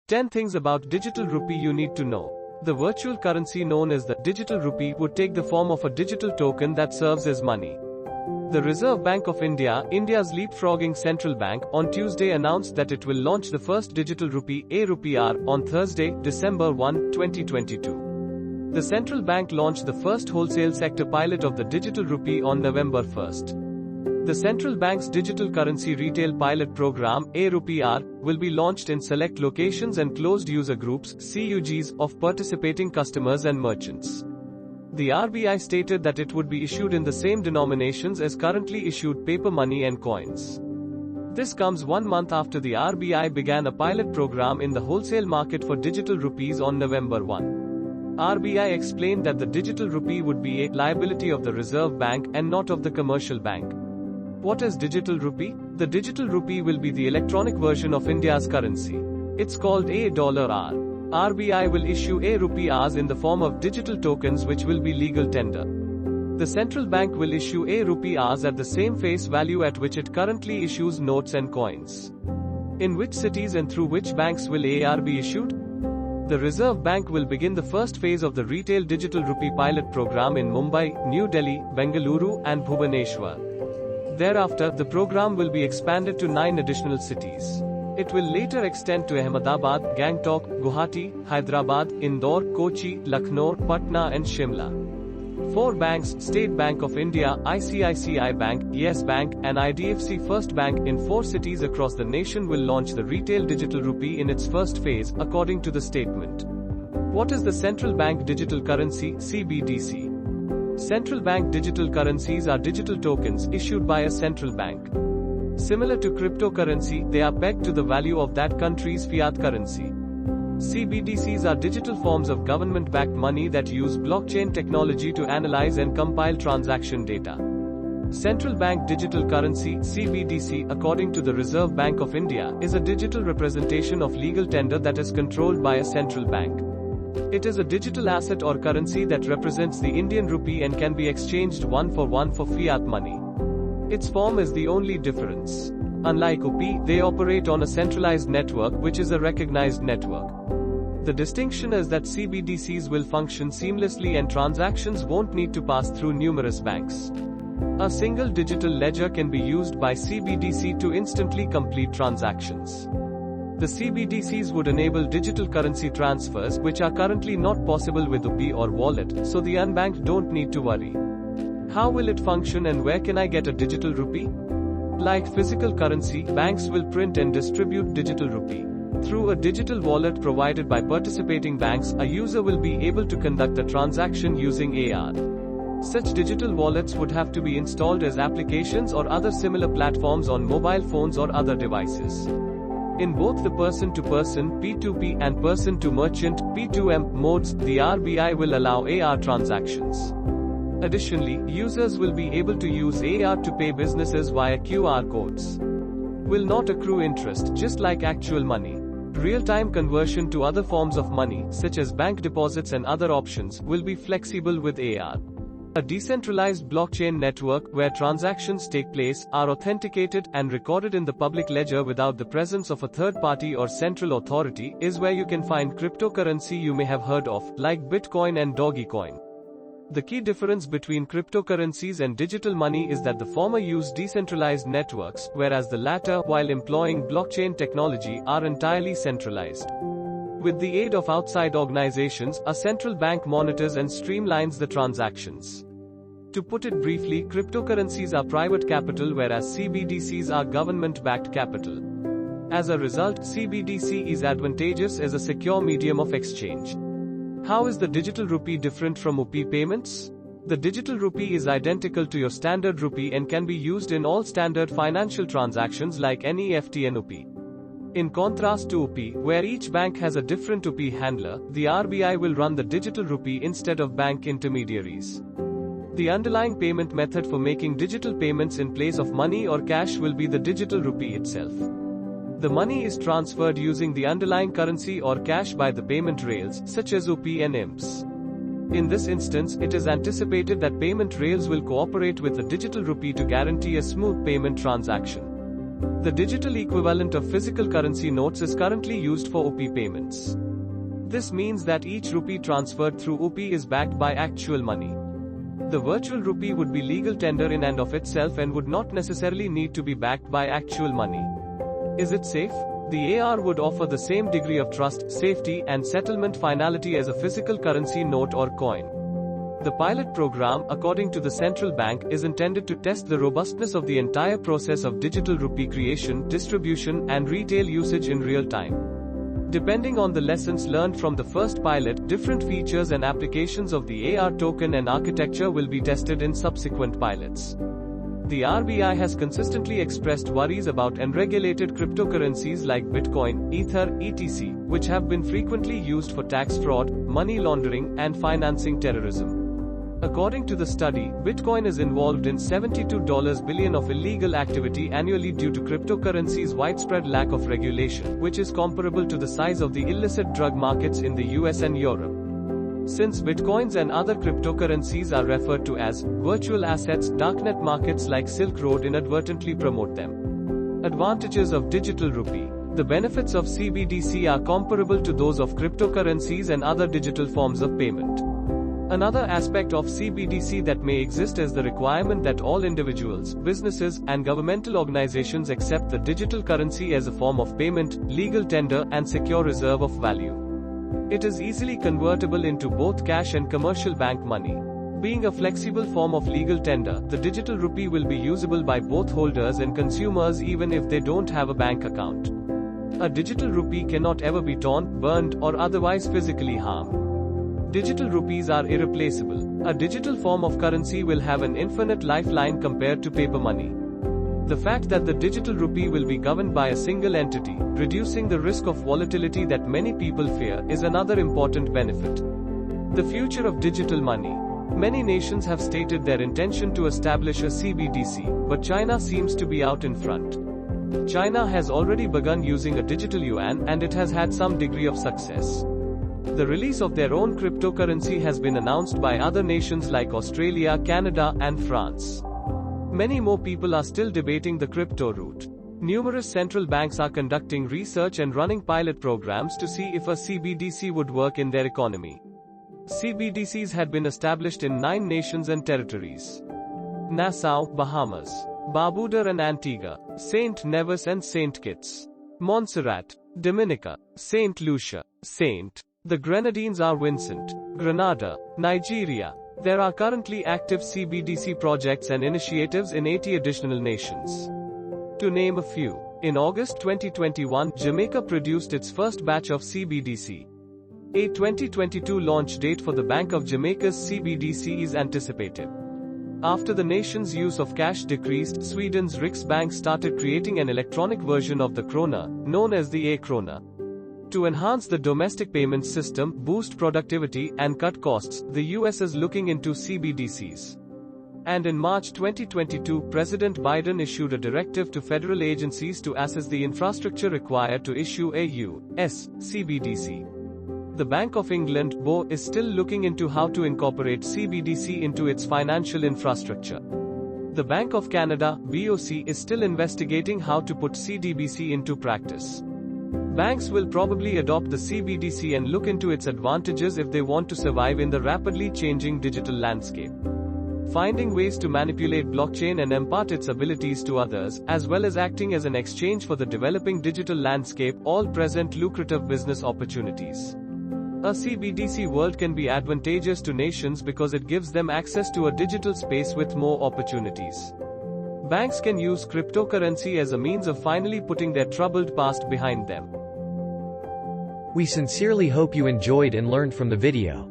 10 things about digital rupee you need to know. The virtual currency known as the digital rupee would take the form of a digital token that serves as money. The Reserve Bank of India, India's leapfrogging central bank, on Tuesday announced that it will launch the first digital rupee, e-RUPI, on Thursday, December 1, 2022. The central bank launched the first wholesale sector pilot of the digital rupee on November 1. The central bank's digital currency retail pilot program, e-RUPI, will be launched in select locations and closed user groups, CUGs, of participating customers and merchants. The RBI stated that it would be issued in the same denominations as currently issued paper money and coins. This comes 1 month after the RBI began a pilot program in the wholesale market for digital rupees on November 1. RBI explained that the digital rupee would be a liability of the Reserve Bank and not of the commercial bank. What is digital rupee? The digital rupee will be the electronic version of India's currency. It's called $R. RBI will issue e-RUPIs in the form of digital tokens which will be legal tender. The central bank will issue e-RUPIs at the same face value at which it currently issues notes and coins. In which cities and through which banks will AR be issued? The Reserve Bank will begin the first phase of the retail digital rupee pilot program in Mumbai, New Delhi, Bengaluru, and Bhubaneswar. Thereafter, the program will be expanded to 9 additional cities. It will later extend to Ahmedabad, Gangtok, Guwahati, Hyderabad, Indore, Kochi, Lucknow, Patna and Shimla. 4 banks, State Bank of India, ICICI Bank, Yes Bank, and IDFC First Bank in 4 cities across the nation will launch the retail digital rupee in its first phase, according to the statement. What is the central bank digital currency, CBDC? Central bank digital currencies are digital tokens issued by a central bank. Similar to cryptocurrency, they are pegged to the value of that country's fiat currency. CBDCs are digital forms of government-backed money that use blockchain technology to analyze and compile transaction data. Central bank digital currency, CBDC, according to the Reserve Bank of India, is a digital representation of legal tender that is controlled by a central bank. It is a digital asset or currency that represents the Indian rupee and can be exchanged one for fiat money. Its form is the only difference. Unlike UPI, they operate on a centralized network which is a recognized network. The distinction is that CBDCs will function seamlessly and transactions won't need to pass through numerous banks. A single digital ledger can be used by CBDC to instantly complete transactions. The CBDCs would enable digital currency transfers which are currently not possible with UPI or wallet, so the unbanked don't need to worry. How will it function and where can I get a digital rupee? Like physical currency, banks will print and distribute digital rupee. Through a digital wallet provided by participating banks, a user will be able to conduct a transaction using AR. Such digital wallets would have to be installed as applications or other similar platforms on mobile phones or other devices. In both the person-to-person (P2P) and person-to-merchant (P2M) modes, the RBI will allow AR transactions. Additionally, users will be able to use AR to pay businesses via QR codes. Will not accrue interest, just like actual money. Real-time conversion to other forms of money, such as bank deposits and other options, will be flexible with AR. A decentralized blockchain network, where transactions take place, are authenticated, and recorded in the public ledger without the presence of a third party or central authority, is where you can find cryptocurrency you may have heard of, like Bitcoin and Dogecoin. The key difference between cryptocurrencies and digital money is that the former use decentralized networks, whereas the latter, while employing blockchain technology, are entirely centralized. With the aid of outside organizations, a central bank monitors and streamlines the transactions. To put it briefly, cryptocurrencies are private capital whereas CBDCs are government-backed capital. As a result, CBDC is advantageous as a secure medium of exchange. How is the digital rupee different from UPI payments? The digital rupee is identical to your standard rupee and can be used in all standard financial transactions like NEFT and UPI. In contrast to UPI, where each bank has a different UPI handler, the RBI will run the digital rupee instead of bank intermediaries. The underlying payment method for making digital payments in place of money or cash will be the digital rupee itself. The money is transferred using the underlying currency or cash by the payment rails, such as UPI and IMPS. In this instance, it is anticipated that payment rails will cooperate with the digital rupee to guarantee a smooth payment transaction. The digital equivalent of physical currency notes is currently used for UPI payments. This means that each rupee transferred through UPI is backed by actual money. The virtual rupee would be legal tender in and of itself and would not necessarily need to be backed by actual money. Is it safe? The AR would offer the same degree of trust, safety, and settlement finality as a physical currency note or coin. The pilot program, according to the central bank, is intended to test the robustness of the entire process of digital rupee creation, distribution, and retail usage in real time. Depending on the lessons learned from the first pilot, different features and applications of the AR token and architecture will be tested in subsequent pilots. The RBI has consistently expressed worries about unregulated cryptocurrencies like Bitcoin, Ether, etc., which have been frequently used for tax fraud, money laundering, and financing terrorism. According to the study, Bitcoin is involved in $72 billion of illegal activity annually due to cryptocurrency's widespread lack of regulation, which is comparable to the size of the illicit drug markets in the US and Europe. Since Bitcoins and other cryptocurrencies are referred to as virtual assets, darknet markets like Silk Road inadvertently promote them. Advantages of digital rupee. The benefits of CBDC are comparable to those of cryptocurrencies and other digital forms of payment. Another aspect of CBDC that may exist is the requirement that all individuals, businesses, and governmental organizations accept the digital currency as a form of payment, legal tender, and secure reserve of value. It is easily convertible into both cash and commercial bank money. Being a flexible form of legal tender, the digital rupee will be usable by both holders and consumers even if they don't have a bank account. A digital rupee cannot ever be torn, burned, or otherwise physically harmed. Digital rupees are irreplaceable. A digital form of currency will have an infinite lifeline compared to paper money. The fact that the digital rupee will be governed by a single entity, reducing the risk of volatility that many people fear, is another important benefit. The future of digital money. Many nations have stated their intention to establish a CBDC, but China seems to be out in front. China has already begun using a digital yuan, and it has had some degree of success. The release of their own cryptocurrency has been announced by other nations like Australia, Canada, and France. Many more people are still debating the crypto route. Numerous central banks are conducting research and running pilot programs to see if a CBDC would work in their economy. CBDCs had been established in 9 nations and territories: Nassau, Bahamas; Barbuda and Antigua; St. Nevis and St. Kitts; Montserrat, Dominica; St. Lucia; St. The Grenadines are Vincent; Grenada, Nigeria. There are currently active CBDC projects and initiatives in 80 additional nations. To name a few. In August 2021, Jamaica produced its first batch of CBDC. A 2022 launch date for the Bank of Jamaica's CBDC is anticipated. After the nation's use of cash decreased, Sweden's Riksbank started creating an electronic version of the krona, known as the e-krona. To enhance the domestic payment system, boost productivity, and cut costs, the US is looking into CBDCs. And in March 2022, President Biden issued a directive to federal agencies to assess the infrastructure required to issue a U.S. CBDC. The Bank of England, BO, is still looking into how to incorporate CBDC into its financial infrastructure. The Bank of Canada, BOC, is still investigating how to put CBDC into practice. Banks will probably adopt the CBDC and look into its advantages if they want to survive in the rapidly changing digital landscape. Finding ways to manipulate blockchain and impart its abilities to others, as well as acting as an exchange for the developing digital landscape, all present lucrative business opportunities. A CBDC world can be advantageous to nations because it gives them access to a digital space with more opportunities. Banks can use cryptocurrency as a means of finally putting their troubled past behind them. We sincerely hope you enjoyed and learned from the video.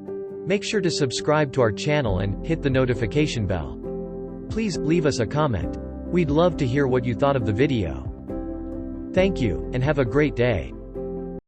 Make sure to subscribe to our channel and hit the notification bell. Please leave us a comment. We'd love to hear what you thought of the video. Thank you, and have a great day.